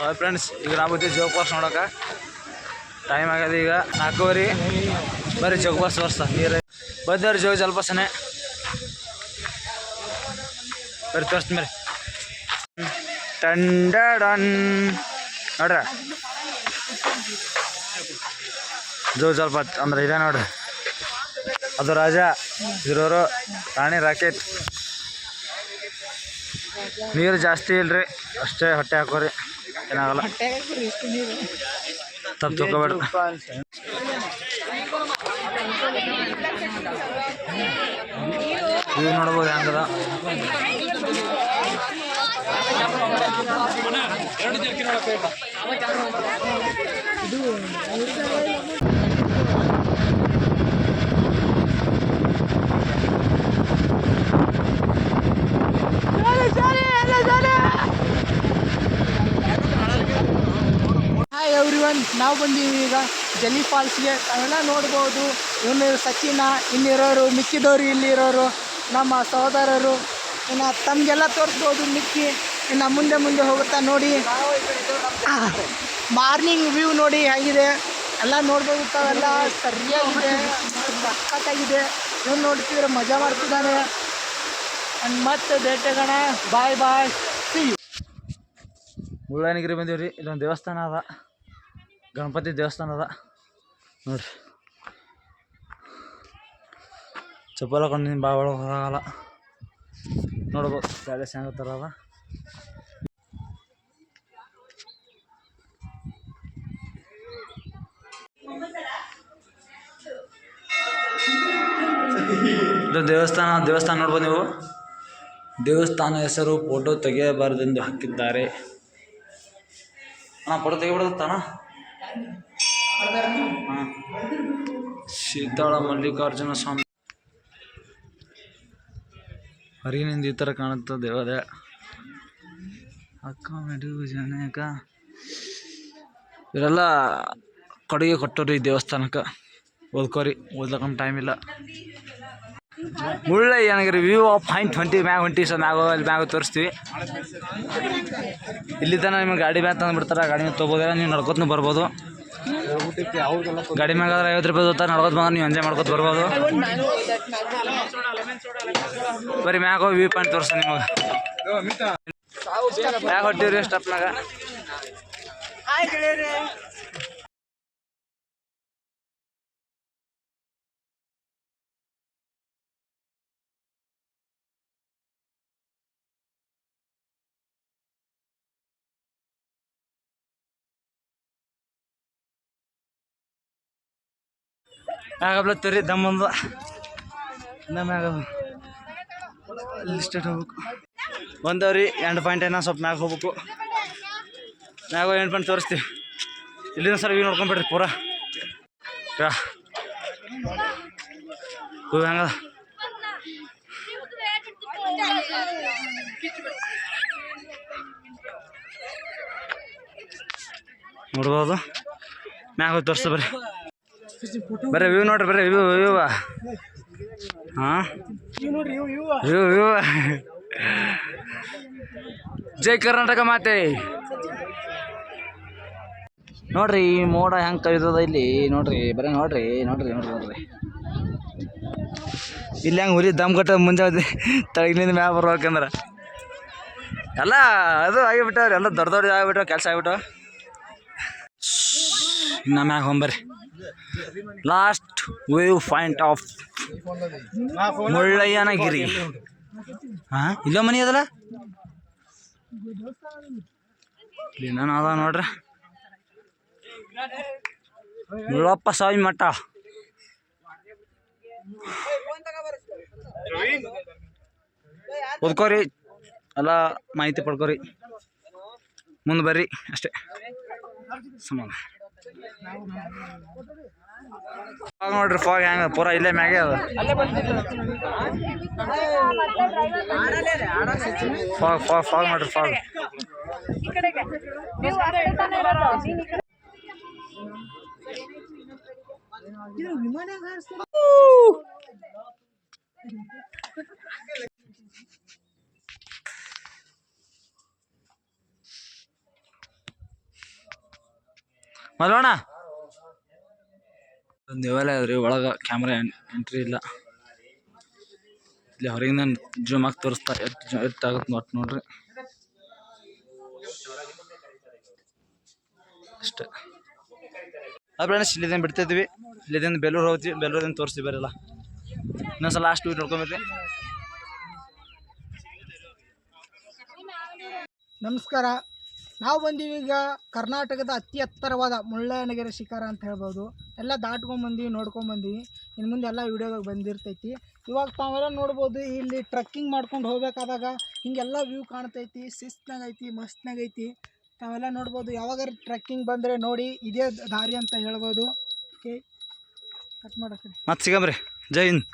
Hi friends, ಈಗ ನಾವು ಬಂದಿದ್ದು ಜೋಗ್ ಫಾಲ್ಸ್ ನೋಡೋಕೆ. ಟೈಮ್ ಆಗ್ಯದ ಈಗ 4:30. ಬರ್ರಿ ಜೋಗ್ ಫಾಲ್ಸ್ ತೋರಿಸ್ತಾ ನೀರು ಬಂದವ್ರಿ. ಜೋಗ ಜಲಪಾತನೇ ಬರ್ರಿ ತೋರಿಸ್ತೀನಿ ಬರ್ರಿ. ಟಂಡಡನ್ ನೋಡ್ರಿ, ಜೋಗ ಜಲಪಾತ ಅಂದ್ರೆ ಇದೆ ನೋಡ್ರಿ. ಅದು ರಾಜ, ಇರೋರು ರಾಣಿ ರಾಕೆಟ್. ನೀರು ಜಾಸ್ತಿ ಇಲ್ರಿ, ಅಷ್ಟೇ ಹೊಟ್ಟೆ ಹಾಕೋರಿ, ಏನಾಗಲ್ಲ. ತಪ್ಪು ತಿಳ್ಕೊಬೇಡ್ರಿ. ವ್ಯೂ ನೋಡ್ಬೋದು ಹೆಂಗದ. ಹಾಯ್ ಎವ್ರಿವನ್, ನಾವು ಬಂದೀವಿ ಈಗ ಜಲಿ ಫಾಲ್ಸ್ಗೆ. ತಾವೆಲ್ಲ ನೋಡ್ಬೋದು, ಇವನು ಸಚಿನ, ಇಲ್ಲಿರೋರು ಮಿಕ್ಕಿದವರು, ಇಲ್ಲಿರೋರು ನಮ್ಮ ಸಹೋದರರು. ಇನ್ನು ತಮಗೆಲ್ಲ ತೋರಿಸ್ಬೋದು ಮಿಕ್ಕಿ. ಇನ್ನು ಮುಂದೆ ಮುಂದೆ ಹೋಗುತ್ತಾ ನೋಡಿ. ಮಾರ್ನಿಂಗ್ ವ್ಯೂ ನೋಡಿ ಹೇಗಿದೆ ಎಲ್ಲ ನೋಡ್ಬೋದು. ತಾವೆಲ್ಲ ಸರಿಯಾಗಿದೆ, ಸಖತ್ತಾಗಿದೆ. ಇವನು ನೋಡ್ತಿದ್ರೆ ಮಜಾ ಮಾಡ್ತಿದ್ದಾನೆ. ಮತ್ತೆ ಭೇಟಿಯಾಗೋಣ. ಬಾಯ್ ಬಾಯ್, ಸಿ ಯು. ಮುಳ್ಳಯ್ಯನಗಿರಿ ಬಂದೀವ್ರಿ. ಇಲ್ಲೊಂದು ದೇವಸ್ಥಾನ ಅದ, ಗಣಪತಿ ದೇವಸ್ಥಾನ ಅದ ನೋಡ್ರಿ. ಚಪ್ಪಲ್ ಹಾಕೊಂಡು ಭಾಳ ಒಳಗೆ ಹೋಗಲ್ಲ. ನೋಡ್ಬೋದು ಗಾಳಿ ಹೆಂಗ ಥರ ಅದ. ಇದು ದೇವಸ್ಥಾನ ನೋಡ್ಬೋದು ನೀವು. ದೇವಸ್ಥಾನ ಹೆಸರು ಫೋಟೋ ತೆಗೆಯಬಾರದೆಂದು ಹಾಕಿದ್ದಾರೆ. ಅಣ್ಣ ಫೋಟೋ ತೆಗಿಬಿಡತ್ತಣ್ಣ. ಹಾಂ, ಶೀತಾಳ ಮಲ್ಲಿಕಾರ್ಜುನ ಸ್ವಾಮಿ. ಹೊರಗಿನಿಂದ ಈ ಥರ ಕಾಣುತ್ತೆ ದೇವಾಲಯ. ಅಕ್ಕ ನಡುವು ಜನಕ ಇವರೆಲ್ಲ ಕೊಡುಗೆ ಕೊಟ್ಟವ್ರಿ ಈ ದೇವಸ್ಥಾನಕ್ಕೆ. ಓದ್ಕೋರಿ, ಓದ್ಲಕ್ಕ ಟೈಮ್ ಇಲ್ಲ. ಮುಳ್ಳಯ್ಯನಗಿರಿ ವ್ಯೂ ಪಾಯಿಂಟ್ 20 ಮ್ಯಾಗ ಹೊಂಟಿ. ಸೊ ಅಲ್ಲಿ ಮ್ಯಾಗ ತೋರಿಸ್ತೀವಿ. ಇಲ್ಲಿ ತನಕ ನಿಮಗೆ ಗಾಡಿ ಮ್ಯಾಗ ತಂದು ಬಿಡ್ತಾರೆ. ಗಾಡಿ ಮ್ಯಾಗ ತೊಗೋಬೋದಿಲ್ಲ, ನೀವು ನಡ್ಕೊತ ಬರ್ಬೋದು. ಗಾಡಿ ಮ್ಯಾಗ ಆದ್ರೆ 50 ರೂಪಾಯಿ ತೊಗೊತಾರೆ. ನಡ್ಕೊತ ಬಂದ್ರೆ ನೀವು ಎಂಜಾಯ್ ಮಾಡ್ಕೊತ ಬರ್ಬೋದು. ಬರೀ ಮ್ಯಾಗ ಹೋಗಿ ವ್ಯೂ ಪಾಯಿಂಟ್ ತೋರಿಸ್ತೀನಿ ನಿಮಗೆ. ಮ್ಯಾಗ ಹೊಟ್ಟಿವ್ರಿ ಸ್ಟೆಪ್ನಾಗ. ಮ್ಯಾಗಬ್ಲತ್ತೀರಿ ದಮ್ಮಂದು ಮ್ಯಾಗ ಅಲ್ಲಿ ಸ್ಟೇಟ್ ಹೋಗ್ಬೇಕು. ಬಂದವ್ರಿ ಎಂಡ್ ಪಾಯಿಂಟ್. ಏನೋ ಸ್ವಲ್ಪ ಮ್ಯಾಗ ಹೋಗ್ಬೇಕು. ಮ್ಯಾಗ ಎಂಡ್ ಪಾಯಿಂಟ್ ತೋರಿಸ್ತೀವಿ. ಇಲ್ಲಿಂದ ಸರ್ ವ್ಯೂ ನೋಡ್ಕೊಂಡ್ಬಿಡ್ರಿ ಪೂರಾ. ಹೂ ಹೆಂಗದ ನೋಡ್ಬೋದು. ಮ್ಯಾಗ ಹೋಗಿ ತೋರಿಸ್ತು ಬರ್ರಿ. ಬರ್ರಿ ವ್ಯೂ ನೋಡ್ರಿ, ಬರ್ರಿ ವ್ಯೂ ಹಾಂ ವ್ಯೂ. ಜೈ ಕರ್ನಾಟಕ ಮಾತೆ. ನೋಡ್ರಿ ಈ ಮೋಡ ಹೆಂಗೆ ಕವಿದದ ಇಲ್ಲಿ ನೋಡ್ರಿ. ಬರೀ ನೋಡ್ರಿ ಇಲ್ಲಿ ಹೆಂಗೆ ಹುಲಿ ದಮ್ ಕಟ್ಟ ಮುಂಜಾನೆ ತಳಗಿನಿಂದ ಮ್ಯಾಗ ಬರ್ಬೇಕಂದ್ರೆ ಎಲ್ಲ ಅದು ಆಗಿಬಿಟ್ಟವ್ರಿ. ಎಲ್ಲ ದೊಡ್ಡ ಆಗಿಬಿಟ್ಟವ, ಕೆಲಸ ಆಗಿಬಿಟ್ಟವ. ಇನ್ನು ಮ್ಯಾಗ ಹೋಗ್ಬರ್ರಿ. Last view point of Mullayanagiri. ಹಾಂ, ಇಲ್ಲ ಮನೆ ಅದಲ್ಲ ಇಲ್ಲಿ ನಾನು ಅದ ನೋಡ್ರಿ. ಮುಳ್ಳಪ್ಪ ಸ್ವಾಮಿ ಮಠ. ಓದ್ಕೋರಿ, ಎಲ್ಲ ಮಾಹಿತಿ ಪಡ್ಕೋರಿ, ಮುಂದೆ ಬರ್ರಿ ಅಷ್ಟೇ ಸಮಾನ. ನೋಡ್ರಿ ಫಾಗ್ ಹೆಂಗ ಪೂರಾ ಇಲ್ಲೇ ಮ್ಯಾಗೆ ಅದ. ಫಾಗ್ ನೋಡ್ರಿ, ಫಾಗ್. ಮಲ್ವಣ್ಣ ಒಂದು ದೇವಾಲಯ ಅದ್ರಿ ಒಳಗೆ ಕ್ಯಾಮ್ರಾ ಎಂಟ್ರಿ ಇಲ್ಲ. ಇಲ್ಲಿ ಹೊರಗಿಂದ ಜೂಮ್ ಆಗಿ ತೋರಿಸ್ತಾ ಎಷ್ಟಾಗುತ್ತೆ ಒಟ್ಟು ನೋಡ್ರಿ ಅಷ್ಟೇ. ಫ್ರೆಂಡ್ಸ್ ಇಲ್ಲಿಂದ ಬಿಡ್ತಿದ್ವಿ, ಇಲ್ಲಿಂದ ಬೇಲೂರು ಹೋಗ್ತೀವಿ, ಬೇಲೂರಿಂದ ತೋರಿಸ್ತೀವಿ ಬರಲ್ಲ. ಇನ್ನೊಂದ್ಸಲ ಲಾಸ್ಟ್ ವೀಕ್ ನೋಡ್ಕೊಂಬಿಡ್ರಿ. ನಮಸ್ಕಾರ. ನಾವು ಬಂದೀವಿ ಈಗ ಕರ್ನಾಟಕದ ಅತಿ ಎತ್ತರವಾದ ಮುಳ್ಳಯ್ಯನಗಿರಿ ಶಿಖರ ಅಂತ ಹೇಳ್ಬೋದು. ಎಲ್ಲ ದಾಟ್ಕೊಂಡ್ಬಂದೀವಿ, ನೋಡ್ಕೊಂಡ್ಬಂದೀವಿ. ಇನ್ನು ಮುಂದೆ ಎಲ್ಲ ವೀಡಿಯೋದಾಗ ಬಂದಿರ್ತೈತಿ. ಇವಾಗ ತಾವೆಲ್ಲ ನೋಡ್ಬೋದು, ಇಲ್ಲಿ ಟ್ರಕ್ಕಿಂಗ್ ಮಾಡ್ಕೊಂಡು ಹೋಗ್ಬೇಕಾದಾಗ ಹಿಂಗೆಲ್ಲ ವ್ಯೂ ಕಾಣ್ತೈತಿ. ಶಿಸ್ತಾಗೈತಿ, ಮಸ್ತ್ನಾಗೈತಿ. ತಾವೆಲ್ಲ ನೋಡ್ಬೋದು. ಯಾವಾಗಾರ ಟ್ರಕ್ಕಿಂಗ್ ಬಂದರೆ ನೋಡಿ, ಇದೇ ದಾರಿ ಅಂತ ಹೇಳ್ಬೋದು. ಓಕೆ, ಕಟ್ ಮಾಡಕ್ಕೆ ಮತ್ತೆ ಸಿಗಮ್ರಿ. ಜೈ ಹಿಂದ್.